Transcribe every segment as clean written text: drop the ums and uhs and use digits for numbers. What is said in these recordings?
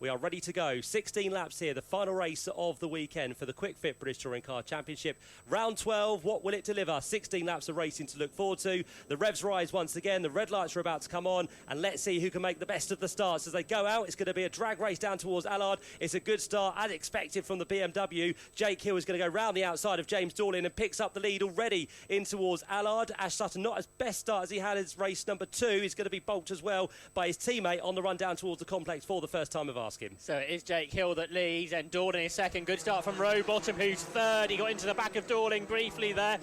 We are ready to go. 16 laps here, the final race of the weekend for the Quick Fit British Touring Car Championship. Round 12, what will it deliver? 16 laps of racing to look forward to. The revs rise once again. The red lights are about to come on. And let's see who can make the best of the starts. As they go out, it's going to be a drag race down towards Allard. It's a good start, as expected from the BMW. Jake Hill is going to go round the outside of James Dorlin and picks up the lead already in towards Allard. Ash Sutton, not as best start as he had as race number 2. He's going to be bulked as well by his teammate on the run down towards the complex for the first time of asking. So it is Jake Hill that leads, and Dorling is second. Good start from Rowbottom, who's third. He got into the back of Dorling briefly there.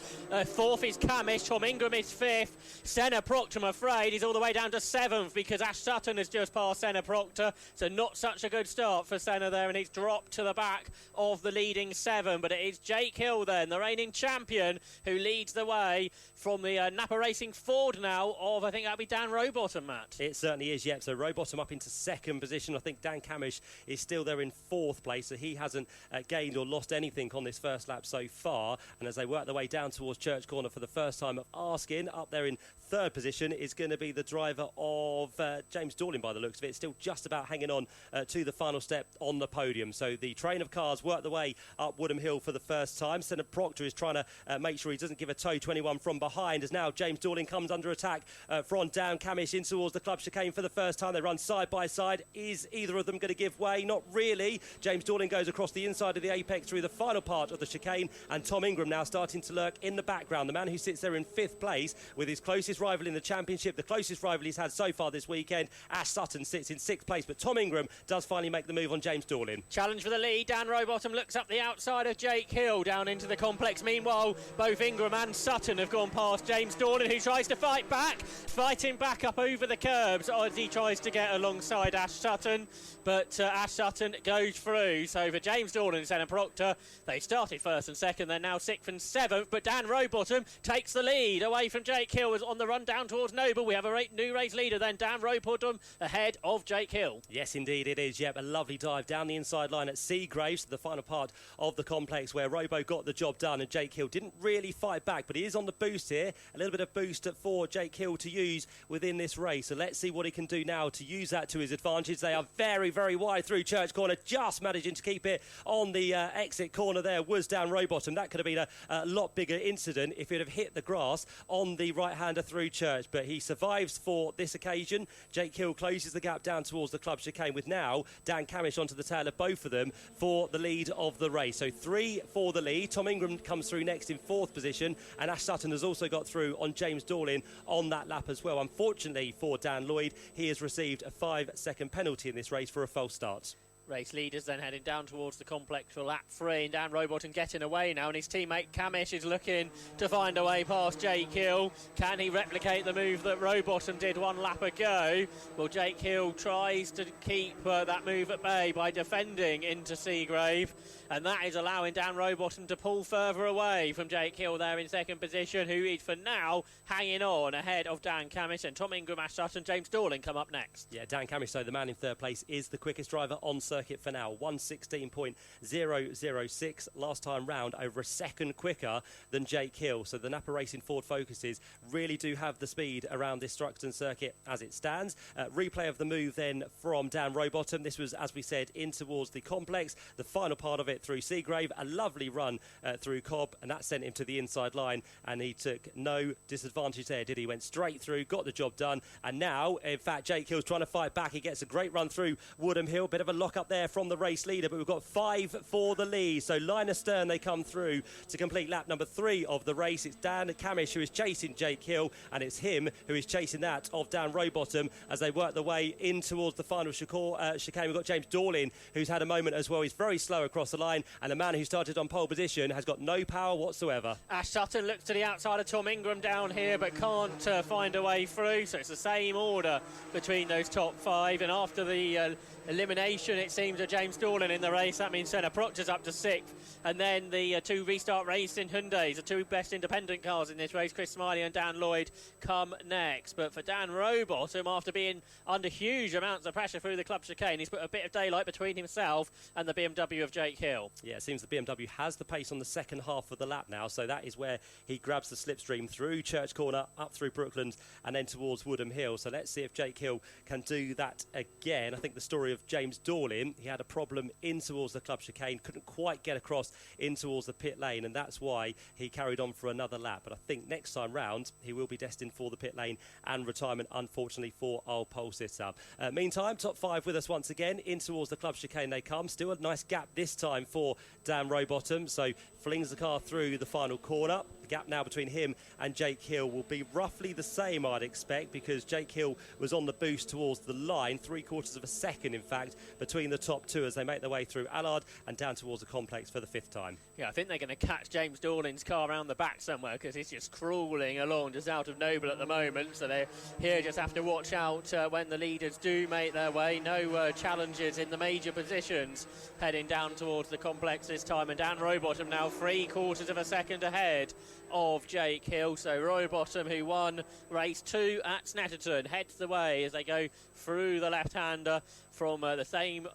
Fourth is Camish. Tom Ingram is fifth. Senna Proctor, I'm afraid, is all the way down to seventh because Ash Sutton has just passed Senna Proctor. So not such a good start for Senna there, and it's dropped to the back of the leading 7. But it is Jake Hill then, the reigning champion, who leads the way from the Napa Racing Ford now of, I think that'll be Dan Rowbottom, Matt. It certainly is, yep. So Rowbottom up into second position. I think Dan Camish is still there in fourth place, so he hasn't gained or lost anything on this first lap so far. And as they work their way down towards Church Corner for the first time of asking, up there in third position is going to be the driver of James Dorlin by the looks of it, still just about hanging on to the final step on the podium. So the train of cars work the way up Woodham Hill for the first time. Senna Proctor is trying to make sure he doesn't give a toe to anyone from behind, as now James Dorlin comes under attack from Dan Camish in towards the club chicane for the first time. They run side by side. Is either of them going to give way? Not really. James Dorlin goes across the inside of the apex through the final part of the chicane, and Tom Ingram now starting to lurk in the background, the man who sits there in fifth place with his closest rival in the championship, the closest rival he's had so far this weekend. Ash Sutton sits in sixth place, but Tom Ingram does finally make the move on James Dorlin. Challenge for the lead. Dan Rowbottom looks up the outside of Jake Hill down into the complex. Meanwhile, both Ingram and Sutton have gone past James Dorlin, who tries to fight back, fighting back up over the curbs as he tries to get alongside Ash Sutton, but Ash Sutton goes through. So for James Dorlin and Senna Proctor, they started first and second, they're now sixth and seventh, but Dan Rowbottom takes the lead away from Jake Hill on the run down towards Noble. We have a new race leader then, Dan Rowbottom ahead of Jake Hill. Yes indeed it is, yep, a lovely dive down the inside line at Seagraves, the final part of the complex where Robo got the job done and Jake Hill didn't really fight back, but he is on the boost here, a little bit of boost for Jake Hill to use within this race, so let's see what he can do now to use that to his advantage. They are very, very wide through Church Corner, just managing to keep it on the exit corner there was Dan Rowbottom. That could have been a lot bigger incident if it had hit the grass on the right-hander through Church, but he survives for this occasion. Jake Hill closes the gap down towards the club chicane with now Dan Camish onto the tail of both of them for the lead of the race. So 3 for the lead. Tom Ingram comes through next in fourth position, and Ash Sutton has also got through on James Dorlin on that lap as well. Unfortunately for Dan Lloyd, he has received a 5-second penalty in this race for a false start. Race leaders then heading down towards the complex for lap 3, and Dan Rowbottom getting away now, and his teammate Camish is looking to find a way past Jake Hill. Can he replicate the move that Rowbottom did one lap ago? Well, Jake Hill tries to keep that move at bay by defending into Seagrave, and that is allowing Dan Rowbottom to pull further away from Jake Hill there in second position, who is for now hanging on ahead of Dan Camish, and Tom Ingram, Ash Sutton, James Dorlin come up next. Yeah, Dan Camish, so the man in third place, is the quickest driver on circuit for now, 1:16.006 last time round, over a second quicker than Jake Hill. So the Napa Racing Ford Focuses really do have the speed around this Thruxton circuit as it stands. Replay of the move then from Dan Rowbottom. This was, as we said, in towards the complex, the final part of it through Seagrave, a lovely run through Cobb, and that sent him to the inside line, and he took no disadvantage there, did he? Went straight through, got the job done, and now in fact Jake Hill's trying to fight back. He gets a great run through Woodham Hill, bit of a lock up there from the race leader, but we've got 5 for the lead. So line astern they come through to complete lap number 3 of the race. It's Dan Camish who is chasing Jake Hill, and it's him who is chasing that of Dan Rowbottom as they work their way in towards the final chicane. We've got James Dorlin who's had a moment as well. He's very slow across the line, and the man who started on pole position has got no power whatsoever. Ash Sutton looks to the outside of Tom Ingram down here, but can't find a way through, so it's the same order between those top 5, and after the elimination, it seems, of James Dorlin in the race, that means Senna Proctor's up to 6th, and then the 2 Restart Racing Hyundais, the 2 best independent cars in this race, Chris Smiley and Dan Lloyd, come next. But for Dan Rowbottom, after being under huge amounts of pressure through the club chicane, he's put a bit of daylight between himself and the BMW of Jake Hill. Yeah, it seems the BMW has the pace on the second half of the lap now, so that is where he grabs the slipstream through Church Corner, up through Brooklands, and then towards Woodham Hill. So let's see if Jake Hill can do that again. I think the story of of James Dorlin, he had a problem in towards the club chicane, couldn't quite get across in towards the pit lane, and that's why he carried on for another lap. But I think next time round he will be destined for the pit lane and retirement, unfortunately, for old pole sitter. Meantime, top 5 with us once again. In towards the club chicane they come. Still a nice gap this time for Dan Rowbottom, so flings the car through the final corner. The gap now between him and Jake Hill will be roughly the same, I'd expect, because Jake Hill was on the boost towards the line, 3/4 of a second, in fact, between the top 2 as they make their way through Allard and down towards the complex for the 5th time. Yeah, I think they're going to catch James Dorlin's car around the back somewhere, because he's just crawling along just out of Noble at the moment. So they here just have to watch out when the leaders do make their way. No challenges in the major positions heading down towards the complex this time. And Dan Rowbottom now 3/4 of a second ahead of Jake Hill. So Rowbottom, who won race 2 at Snetterton, heads the way as they go through the left-hander from the same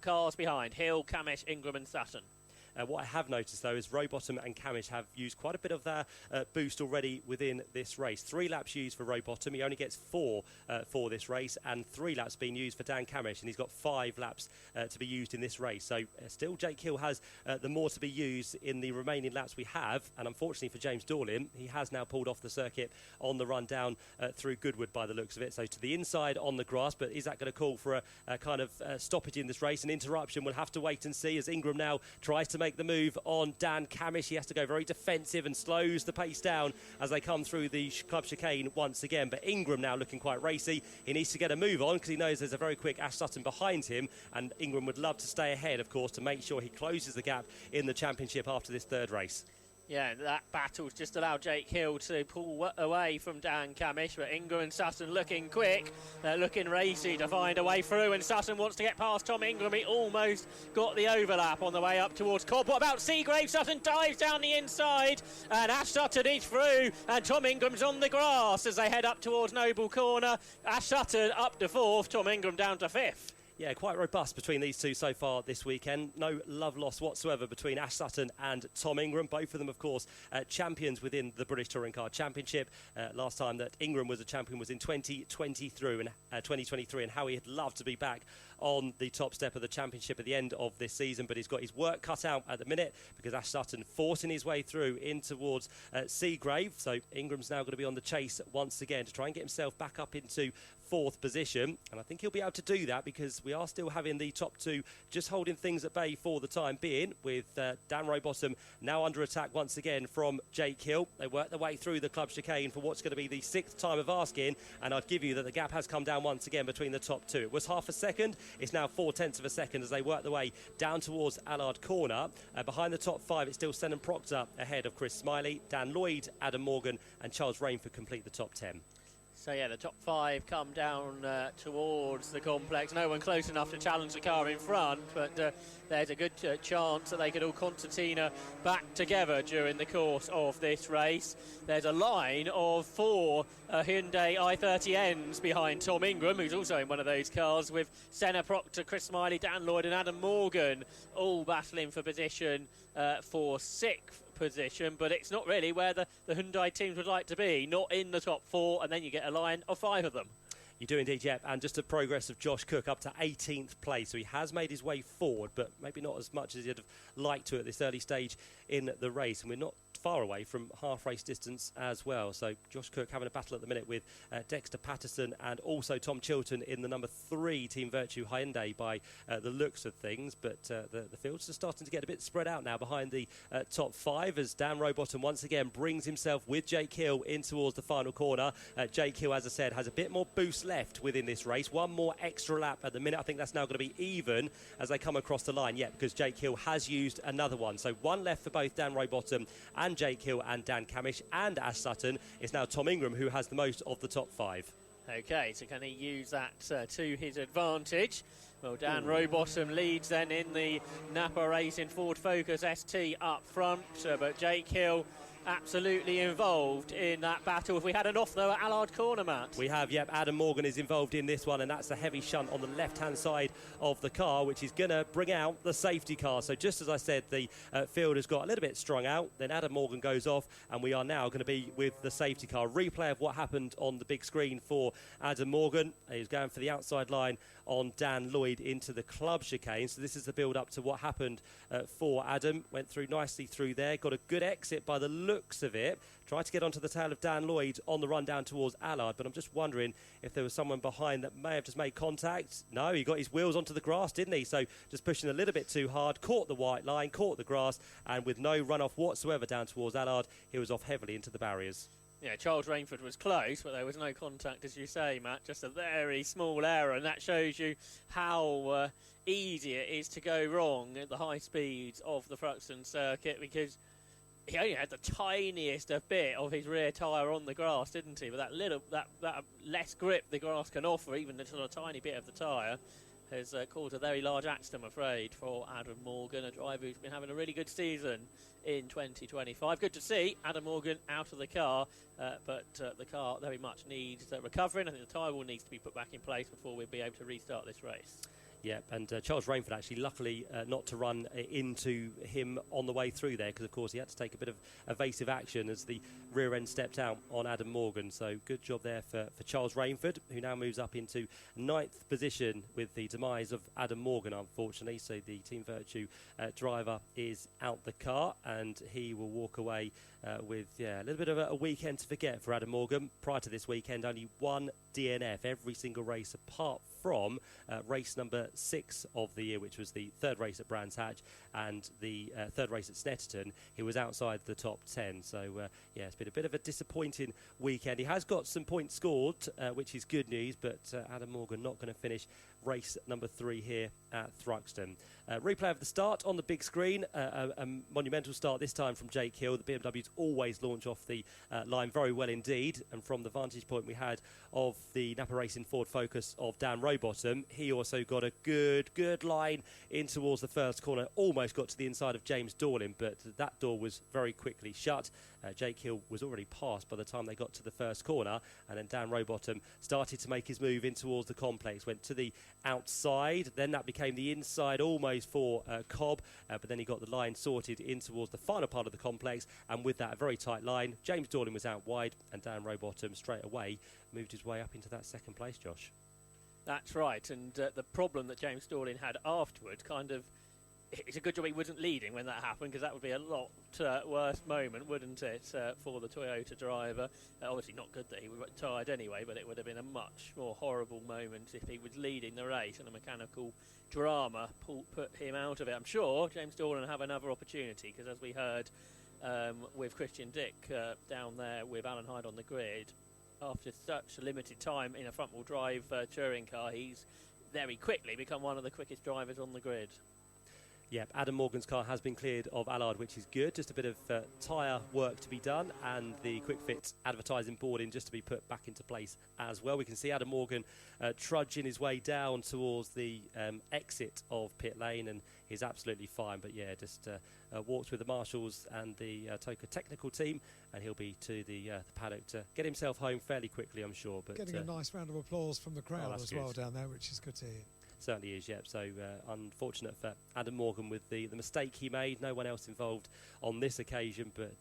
cars behind: Hill, Camish, Ingram and Sutton. What I have noticed, though, is Rowbottom and Camish have used quite a bit of their boost already within this race. 3 laps used for Rowbottom. He only gets 4 for this race, and 3 laps being used for Dan Camish, and he's got 5 laps to be used in this race. So still Jake Hill has the more to be used in the remaining laps we have, and unfortunately for James Dorlin, he has now pulled off the circuit on the run down through Goodwood by the looks of it. So to the inside on the grass, but is that going to call for a kind of stoppage in this race? An interruption? We'll have to wait and see as Ingram now tries to make the move on Dan Camish. He has to go very defensive and slows the pace down as they come through the club chicane once again. But Ingram now looking quite racy. He needs to get a move on because he knows there's a very quick Ash Sutton behind him, and Ingram would love to stay ahead, of course, to make sure he closes the gap in the championship after this 3rd race. Yeah, that battle's just allowed Jake Hill to pull away from Dan Camish, but Ingram and Sutton looking quick, looking racy to find a way through, and Sutton wants to get past Tom Ingram. He almost got the overlap on the way up towards Cobb. What about Seagrave? Sutton dives down the inside, and Ash Sutton is through, and Tom Ingram's on the grass as they head up towards Noble Corner. Ash Sutton up to 4th, Tom Ingram down to 5th. Yeah, quite robust between these two so far this weekend. No love lost whatsoever between Ash Sutton and Tom Ingram. Both of them, of course, champions within the British Touring Car Championship. Last time that Ingram was a champion was in 2023, and how he had loved to be back on the top step of the championship at the end of this season, but he's got his work cut out at the minute because Ash Sutton forcing his way through in towards Seagrave. So Ingram's now going to be on the chase once again to try and get himself back up into 4th position, and I think he'll be able to do that because we are still having the top 2 just holding things at bay for the time being, with Dan Rowbottom now under attack once again from Jake Hill. They work their way through the club chicane for what's going to be the 6th time of asking, and I'd give you that the gap has come down once again between the top 2. It was half a second, it's now 0.4 of a second as they work their way down towards Allard Corner. Behind the top 5, it's still Sennan Proctor ahead of Chris Smiley. Dan Lloyd, Adam Morgan and Charles Rainford complete the top 10. So yeah, the top 5 come down towards the complex. No one close enough to challenge the car in front, but there's a good chance that they could all concertina back together during the course of this race. There's a line of 4 Hyundai i30Ns behind Tom Ingram, who's also in one of those cars, with Senna Proctor, Chris Smiley, Dan Lloyd and Adam Morgan all battling for position for 6th position, but it's not really where the Hyundai teams would like to be, not in the top 4, and then you get a line of 5 of them. You do indeed, Jep, and just a progress of Josh Cook up to 18th place, so he has made his way forward, but maybe not as much as he'd have liked to at this early stage in the race, and we're not far away from half race distance as well. So Josh Cook having a battle at the minute with Dexter Patterson and also Tom Chilton in the number 3 Team Virtue Hyundai by the looks of things, but the fields are starting to get a bit spread out now behind the top 5 as Dan Rowbottom once again brings himself with Jake Hill in towards the final corner. Jake Hill, as I said, has a bit more boost left within this race, one more extra lap at the minute. I think that's now going to be even as they come across the line, because Jake Hill has used another one. So 1 left for both Dan Rowbottom and Jake Hill and Dan Camish, and Ash Sutton. It's now Tom Ingram who has the most of the top 5. Okay, so can he use that to his advantage? Well, Dan Rowbottom leads then in the Napa Racing Ford Focus ST up front, but Jake Hill absolutely involved in that battle. If we had an off, though, at Allard Corner, Matt. We have, yep. Adam Morgan is involved in this one, and that's a heavy shunt on the left-hand side of the car, which is going to bring out the safety car. So just as I said, the field has got a little bit strung out. Then Adam Morgan goes off, and we are now going to be with the safety car. Replay of what happened on the big screen for Adam Morgan. He's going for the outside line on Dan Lloyd into the club chicane. So this is the build-up to what happened for Adam. Went through nicely through there. Got a good exit by the looks of it. Tried to get onto the tail of Dan Lloyd on the run down towards Allard, but I'm just wondering if there was someone behind that may have just made contact. No, he got his wheels onto the grass, didn't he? So just pushing a little bit too hard, caught the white line, caught the grass, and with no runoff whatsoever down towards Allard, he was off heavily into the barriers. Yeah, Charles Rainford was close, but there was no contact, as you say, Matt. Just a very small error, and that shows you how easy it is to go wrong at the high speeds of the Thruxton circuit, because he only had the tiniest bit of his rear tyre on the grass, didn't he? But that less grip the grass can offer, even just a tiny bit of the tyre, has caused a very large accident, I'm afraid, for Adam Morgan, a driver who's been having a really good season in 2025. Good to see Adam Morgan out of the car, but the car very much needs recovering. I think the tyre will need to be put back in place before we'll be able to restart this race. Yeah, and Charles Rainford actually, luckily not to run into him on the way through there, because of course he had to take a bit of evasive action as the rear end stepped out on Adam Morgan. So good job there for Charles Rainford, who now moves up into 9th position with the demise of Adam Morgan, unfortunately. So the Team Virtue driver is out the car, and he will walk away with a little bit of a weekend to forget for Adam Morgan. Prior to this weekend, only one DNF every single race apart from race number 6 of the year, which was the 3rd race at Brands Hatch and the 3rd race at Snetterton. He was outside the top 10. So it's been a bit of a disappointing weekend. He has got some points scored, which is good news, but Adam Morgan not going to finish race number 3 here at Thruxton. Replay of the start on the big screen. A monumental start this time from Jake Hill. The BMWs always launch off the line very well indeed, and from the vantage point we had of the Napa Racing Ford Focus of Dan Rowbottom, he also got a good line in towards the first corner. Almost got to the inside of James Dorling, but that door was very quickly shut. Jake Hill was already passed by the time they got to the first corner, and then Dan Rowbottom started to make his move in towards the complex, went to the outside, then that became the inside almost for Cobb, but then he got the line sorted in towards the final part of the complex, and with that a very tight line, James Dorling was out wide, and Dan Rowbottom straight away moved his way up into that second place, Josh. That's right, and the problem that James Dorling had afterwards it's a good job he wasn't leading when that happened, because that would be a lot worse moment, wouldn't it, for the Toyota driver. Obviously not good that he was tired anyway, but it would have been a much more horrible moment if he was leading the race and a mechanical drama put him out of it. I'm sure James Dorling will have another opportunity, because as we heard with Christian Dick down there with Alan Hyde on the grid, after such a limited time in a front-wheel drive touring car, he's very quickly become one of the quickest drivers on the grid. Yeah, Adam Morgan's car has been cleared of Allard, which is good. Just a bit of tyre work to be done, and the quick fit advertising boarding just to be put back into place as well. We can see Adam Morgan trudging his way down towards the exit of pit lane, and he's absolutely fine. But yeah, just walks with the marshals and the TOCA technical team, and he'll be to the paddock to get himself home fairly quickly, I'm sure. But getting a nice round of applause from the crowd as well down there, which is good to hear. Certainly is, yeah. So unfortunate for Adam Morgan with the mistake he made. No one else involved on this occasion, but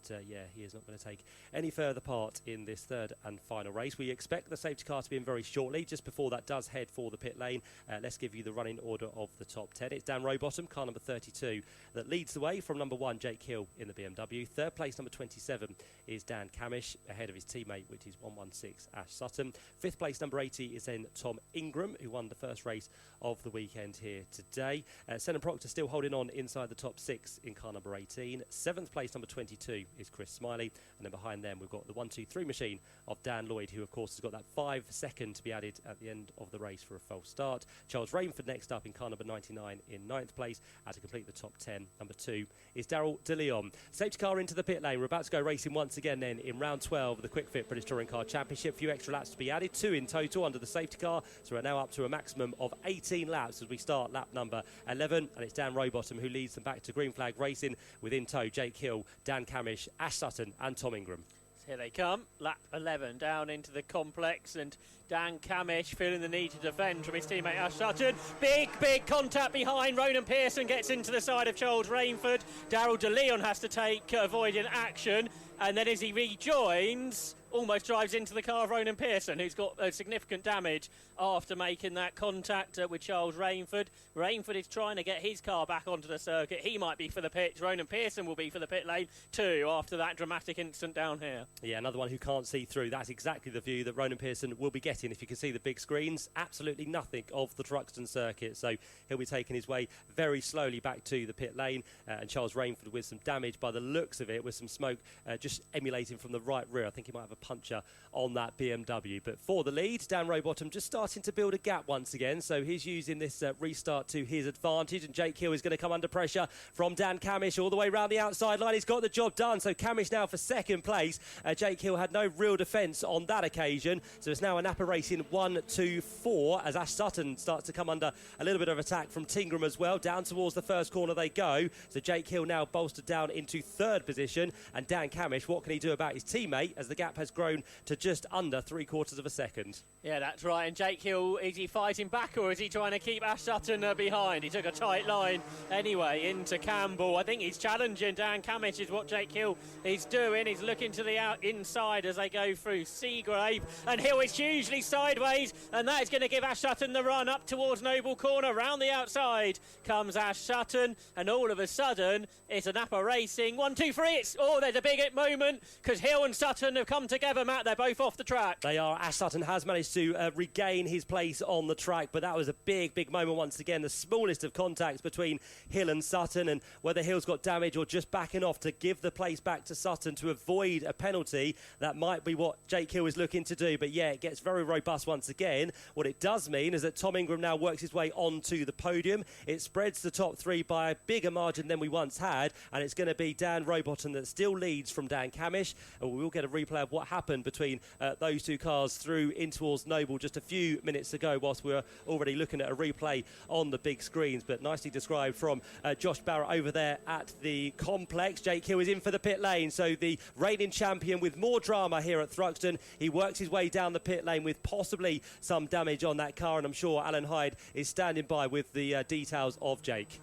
he is not going to take any further part in this 3rd and final race. We expect the safety car to be in very shortly. Just before that does head for the pit lane, let's give you the running order of the top 10. It's Dan Rowbottom, car number 32, that leads the way from number 1, Jake Hill in the BMW. 3rd place, number 27, is Dan Camish, ahead of his teammate, which is 116, Ash Sutton. 5th place, number 80, is then Tom Ingram, who won the first race of the weekend here today. Senna Proctor still holding on inside the top 6 in car number 18. 7th place, number 22, is Chris Smiley, and then behind them we've got the 1-2-3 machine of Dan Lloyd, who of course has got that 5 second to be added at the end of the race for a false start. Charles Rainford next up in car number 99 in 9th place, and to complete the top 10, number 2 is Daryl De Leon. Safety car into the pit lane. We're about to go racing once again then in round 12 of the Quick Fit British Touring Car Championship. A few extra laps to be added, 2 in total under the safety car, so we're now up to a maximum of 18 16 laps as we start lap number 11, and it's Dan Rowbottom who leads them back to green flag racing with in tow Jake Hill, Dan Camish, Ash Sutton and Tom Ingram. Here they come, lap 11 down into the complex, and Dan Camish feeling the need to defend from his teammate Ash Sutton. Big contact behind. Ronan Pearson gets into the side of Charles Rainford. Daryl De Leon has to take avoiding action, and then as he rejoins, almost drives into the car of Ronan Pearson, who's got significant damage after making that contact with Charles Rainford. Rainford is trying to get his car back onto the circuit. He might be for the pits. Ronan Pearson will be for the pit lane too after that dramatic incident down here. Yeah, another one who can't see through. That's exactly the view that Ronan Pearson will be getting. If you can see the big screens, absolutely nothing of the Thruxton circuit. So he'll be taking his way very slowly back to the pit lane. And Charles Rainford with some damage by the looks of it, with some smoke just emulating from the right rear. I think he might have a puncture on that BMW. But for the lead, Dan Rowbottom just starting to build a gap once again. So he's using this restart to his advantage. And Jake Hill is going to come under pressure from Dan Camish all the way around the outside line. He's got the job done. So Camish now for second place. Jake Hill had no real defence on that occasion. So it's now a Napa Racing 1, 2, 4 as Ash Sutton starts to come under a little bit of attack from Tingram as well. Down towards the first corner they go. So Jake Hill now bolstered down into third position. And Dan Camish, what can he do about his teammate as the gap has grown to just under 3/4 of a second? Yeah, that's right. And Jake Hill, is he fighting back or is he trying to keep Ash Sutton behind? He took a tight line anyway into Campbell. I think he's challenging Dan Camish is what Jake Hill is doing. He's looking to the inside as they go through Seagrave. And Hill is hugely sideways, and that is going to give Ash Sutton the run up towards Noble Corner. Round the outside comes Ash Sutton, and all of a sudden it's a Napa Racing 1, 2, 3. There's a big moment because Hill and Sutton have come together, Matt. They're both off the track. They are. Ash Sutton has managed to regain his place on the track, but that was a big moment once again. The smallest of contacts between Hill and Sutton, and whether Hill's got damage or just backing off to give the place back to Sutton to avoid a penalty, that might be what Jake Hill is looking to do. But yeah, it gets very robust once again. What it does mean is that Tom Ingram now works his way onto the podium. It spreads the top three by a bigger margin than we once had, and it's going to be Dan Rowbottom that still leads from Dan Camish. And we will get a replay of what happened between those two cars through in towards Noble just a few minutes ago, whilst we were already looking at a replay on the big screens. But nicely described from Josh Barrett over there at the complex. Jake Hill is in for the pit lane, so the reigning champion with more drama here at Thruxton. He works his way down the pit lane with possibly some damage on that car, and I'm sure Alan Hyde is standing by with the details of Jake.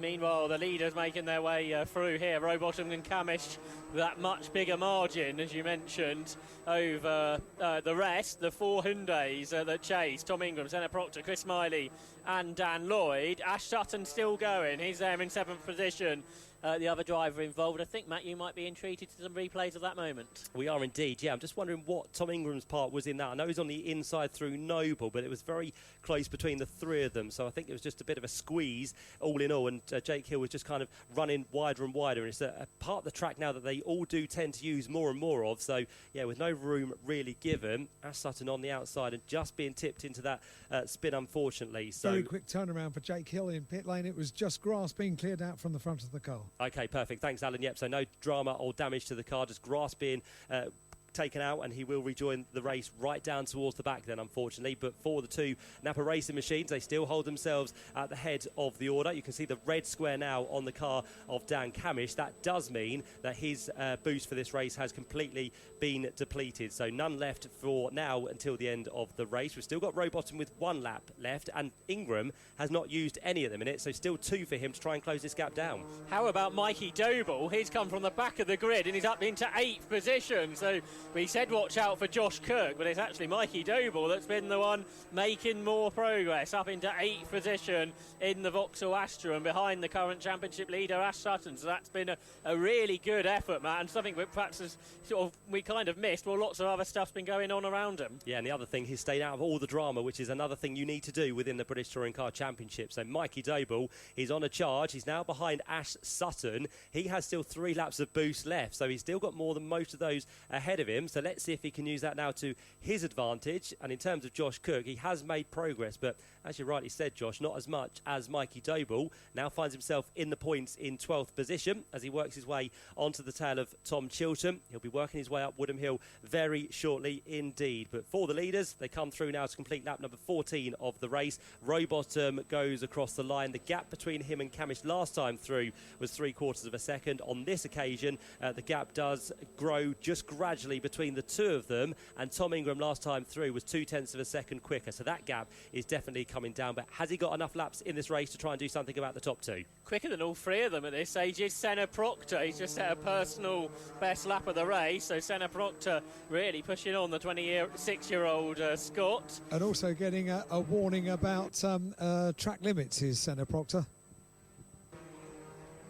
Meanwhile, the leaders making their way through here. Rowbottom and Camish, that much bigger margin, as you mentioned, over the rest. The four Hyundais that chase. Tom Ingram, Senna Proctor, Chris Smiley and Dan Lloyd. Ash Sutton still going. He's there in 7th position. The other driver involved. I think, Matt, you might be entreated to some replays of that moment. We are indeed, yeah. I'm just wondering what Tom Ingram's part was in that. I know he's on the inside through Noble, but it was very close between the three of them, so I think it was just a bit of a squeeze all in all, and Jake Hill was just kind of running wider and wider, and it's a part of the track now that they all do tend to use more and more of, so yeah, with no room really given. Ash Sutton on the outside and just being tipped into that spin, unfortunately. So very quick turnaround for Jake Hill in pit lane. It was just grass being cleared out from the front of the car. Okay, perfect. Thanks, Alan. Yep, so no drama or damage to the car, just grass being taken out, and he will rejoin the race right down towards the back then, unfortunately. But for the two Napa Racing machines, they still hold themselves at the head of the order. You can see the red square now on the car of Dan Camish. That does mean that his boost for this race has completely been depleted, so none left for now until the end of the race. We've still got Rowbottom with 1 lap left, and Ingram has not used any at the minute, so still 2 for him to try and close this gap down. How about Mikey Doble? He's come from the back of the grid and he's up into 8th position, so we said watch out for Josh Kirk, but it's actually Mikey Doble that's been the one making more progress, up into 8th position in the Vauxhall Astra and behind the current championship leader Ash Sutton. So that's been a really good effort, Matt, and something that perhaps has we kind of missed. Well, lots of other stuff's been going on around him. Yeah, and the other thing, he's stayed out of all the drama, which is another thing you need to do within the British Touring Car Championship. So Mikey Doble is on a charge. He's now behind Ash Sutton. He has still 3 laps of boost left, so he's still got more than most of those ahead of him. him. So let's see if he can use that now to his advantage. And in terms of Josh Cook, he has made progress, but as you rightly said, Josh, not as much as Mikey Doble. Now finds himself in the points in 12th position as he works his way onto the tail of Tom Chilton. He'll be working his way up Woodham Hill very shortly indeed. But for the leaders, they come through now to complete lap number 14 of the race. Rowbottom goes across the line. The gap between him and Camish last time through was 3/4 of a second. On this occasion, the gap does grow just gradually between the two of them, and Tom Ingram last time through was 0.2 of a second quicker, so that gap is definitely coming down. But has he got enough laps in this race to try and do something about the top two? Quicker than all three of them at this age is Senna Proctor. He's just set a personal best lap of the race, so Senna Proctor really pushing on the 26-year-old Scot. And also getting a warning about track limits is Senna Proctor.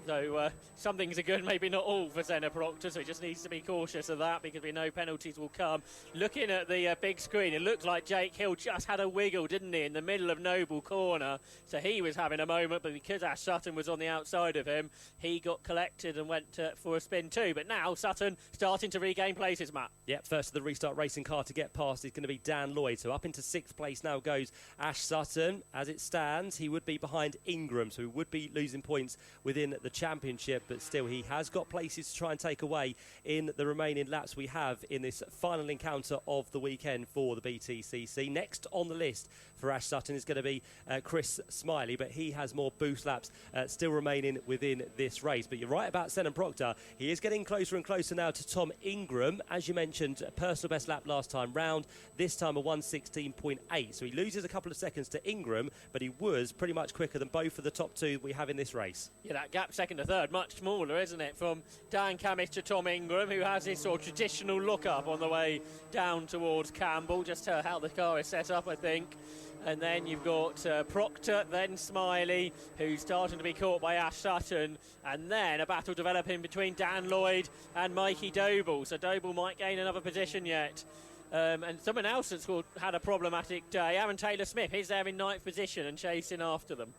So some things are good, maybe not all for Senna Proctor, so he just needs to be cautious of that because we know penalties will come. Looking at the big screen, it looked like Jake Hill just had a wiggle, didn't he, in the middle of Noble Corner. So he was having a moment, but because Ash Sutton was on the outside of him, he got collected and went for a spin too. But now Sutton starting to regain places, Matt. Yep, first of the restart racing car to get past is going to be Dan Lloyd. So up into 6th place now goes Ash Sutton. As it stands, he would be behind Ingram, so he would be losing points within the championship, but still he has got places to try and take away in the remaining laps we have in this final encounter of the weekend for the BTCC. Next on the list for Ash Sutton is going to be Chris Smiley, but he has more boost laps still remaining within this race. But you're right about Senna Proctor. He is getting closer and closer now to Tom Ingram. As you mentioned, a personal best lap last time round, this time a 1:16.8. So he loses a couple of seconds to Ingram, but he was pretty much quicker than both of the top two we have in this race. Yeah, that gap second to third, much smaller, isn't it, from Dan Camish to Tom Ingram, who has his sort of traditional look-up on the way down towards Campbell, just how the car is set up, I think. And then you've got Proctor, then Smiley, who's starting to be caught by Ash Sutton, and then a battle developing between Dan Lloyd and Mikey Doble. So Doble might gain another position yet. And someone else that's had a problematic day, Aaron Taylor-Smith, he's there in 9th position and chasing after them.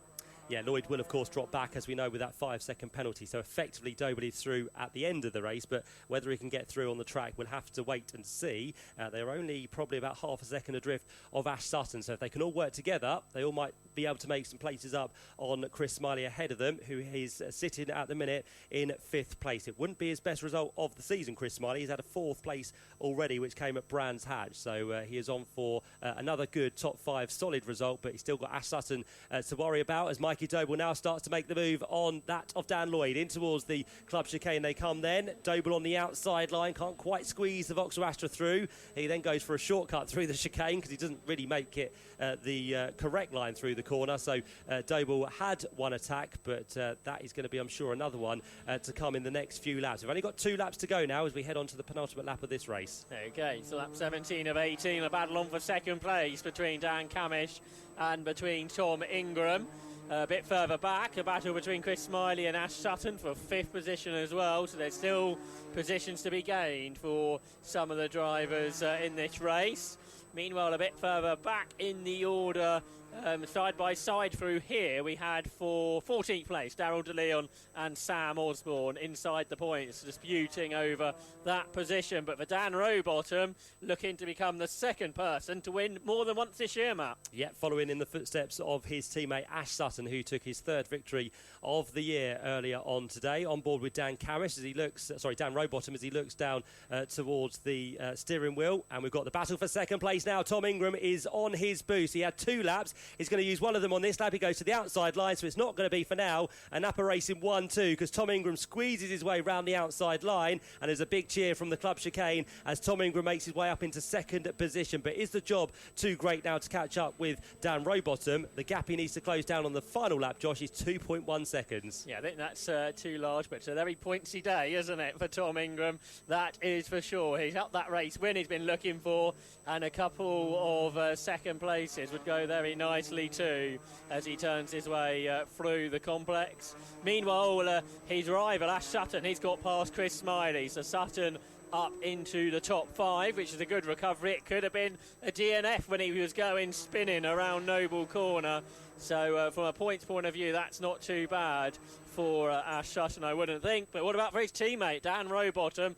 Yeah, Lloyd will, of course, drop back, as we know, with that 5-second penalty. So effectively, Doble is through at the end of the race, but whether he can get through on the track, we'll have to wait and see. They're only probably about half a second adrift of Ash Sutton. So if they can all work together, they all might be able to make some places up on Chris Smiley ahead of them, who is sitting at the minute in 5th place. It wouldn't be his best result of the season, Chris Smiley. He's had a 4th place already, which came at Brands Hatch. So he is on for another good top 5 solid result, but he's still got Ash Sutton to worry about as Mikey Doble now starts to make the move on that of Dan Lloyd in towards the club chicane. They come then. Doble on the outside line, can't quite squeeze the Vauxhall Astra through. He then goes for a shortcut through the chicane because he doesn't really make it the correct line through the corner. So Doble had one attack, but that is going to be, I'm sure, another one to come in the next few laps. We've only got 2 laps to go now as we head on to the penultimate lap of this race. Okay, so lap 17 of 18, a battle on for second place between Dan Camish and between Tom Ingram. A bit further back, a battle between Chris Smiley and Ash Sutton for 5th position as well, so there's still positions to be gained for some of the drivers in this race. Meanwhile, a bit further back in the order, side by side through here, we had for 14th place Daryl DeLeon and Sam Osborne inside the points, disputing over that position. But for Dan Rowbottom, looking to become the second person to win more than once this year, Matt. Yeah, following in the footsteps of his teammate Ash Sutton, who took his 3rd victory of the year earlier on today. On board with Dan Camish as he looks, Dan Rowbottom as he looks down towards the steering wheel. And we've got the battle for second place now. Tom Ingram is on his boost. He had 2 laps. He's going to use one of them on this lap. He goes to the outside line, so it's not going to be for now a Napa Racing 1-2 because Tom Ingram squeezes his way round the outside line, and there's a big cheer from the club chicane as Tom Ingram makes his way up into 2nd position. But is the job too great now to catch up with Dan Rowbottom? The gap he needs to close down on the final lap, Josh, is 2.1 seconds. Yeah, I think that's too large, but it's a very pointsy day, isn't it, for Tom Ingram? That is for sure. He's up that race win he's been looking for, and a couple of second places would go very nicely too as he turns his way through the complex. Meanwhile, his rival Ash Sutton, he's got past Chris Smiley, so Sutton up into the top 5, which is a good recovery. It could have been a DNF when he was going spinning around Noble Corner. So from a points point of view, that's not too bad for Ash Sutton, I wouldn't think. But what about for his teammate Dan Rowbottom?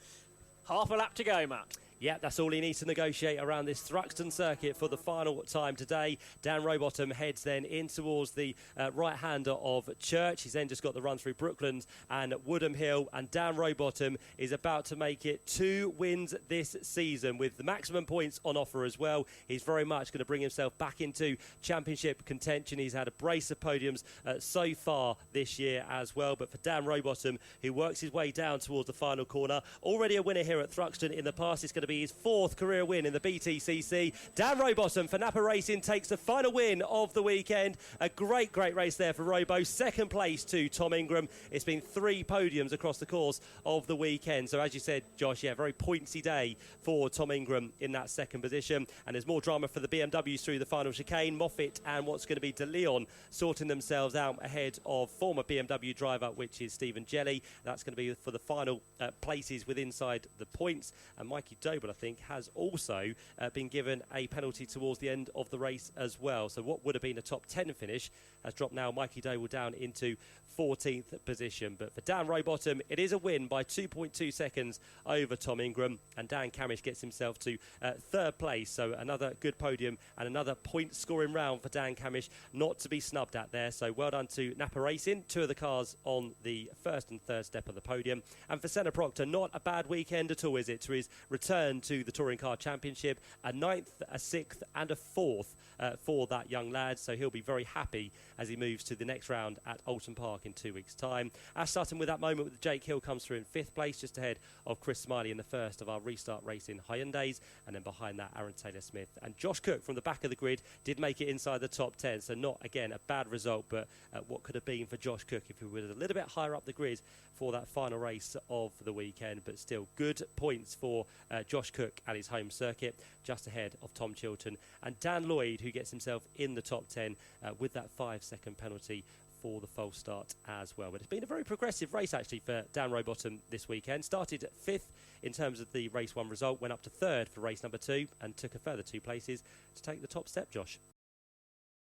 Half a lap to go, Matt. Yeah, that's all he needs to negotiate around this Thruxton circuit for the final time today. Dan Rowbottom heads then in towards the right-hander of Church. He's then just got the run through Brooklands and Woodham Hill. And Dan Rowbottom is about to make it 2 wins this season with the maximum points on offer as well. He's very much going to bring himself back into championship contention. He's had a brace of podiums so far this year as well. But for Dan Rowbottom, who works his way down towards the final corner, already a winner here at Thruxton in the past. It's going to be his 4th career win in the BTCC. Dan Rowbottom for Napa Racing takes the final win of the weekend. A great race there for Robo. 2nd place to Tom Ingram. It's been 3 podiums across the course of the weekend. So as you said, Josh, yeah, very pointsy day for Tom Ingram in that 2nd position. And there's more drama for the BMWs through the final chicane. Moffat and what's going to be De Leon sorting themselves out ahead of former BMW driver, which is Stephen Jelly. That's going to be for the final places with inside the points. And Mikey Doble, I think, has also been given a penalty towards the end of the race as well. So what would have been a top 10 finish has dropped now Mikey Doble down into 14th position. But for Dan Rowbottom, it is a win by 2.2 seconds over Tom Ingram. And Dan Camish gets himself to 3rd place. So another good podium and another point scoring round for Dan Camish, not to be snubbed at there. So well done to Napa Racing. 2 of the cars on the 1st and 3rd step of the podium. And for Senna Proctor, not a bad weekend at all, is it? To his return to the Touring Car Championship, a 9th, a 6th and a 4th for that young lad. So he'll be very happy as he moves to the next round at Oulton Park in 2 weeks' time. Ash Sutton with that moment with Jake Hill comes through in 5th place, just ahead of Chris Smiley in the first of our Restart Racing Hyundais. And then behind that, Aaron Taylor-Smith. And Josh Cook from the back of the grid did make it inside the top 10. So not, again, a bad result, but what could have been for Josh Cook if he was a little bit higher up the grid for that final race of the weekend. But still good points for Josh Cook at his home circuit, just ahead of Tom Chilton. And Dan Lloyd, who gets himself in the top 10 with that 5-second penalty for the false start as well. But it's been a very progressive race actually for Dan Rowbottom this weekend. Started at 5th in terms of the race 1 result, went up to 3rd for race number 2 and took a further 2 places to take the top step, Josh.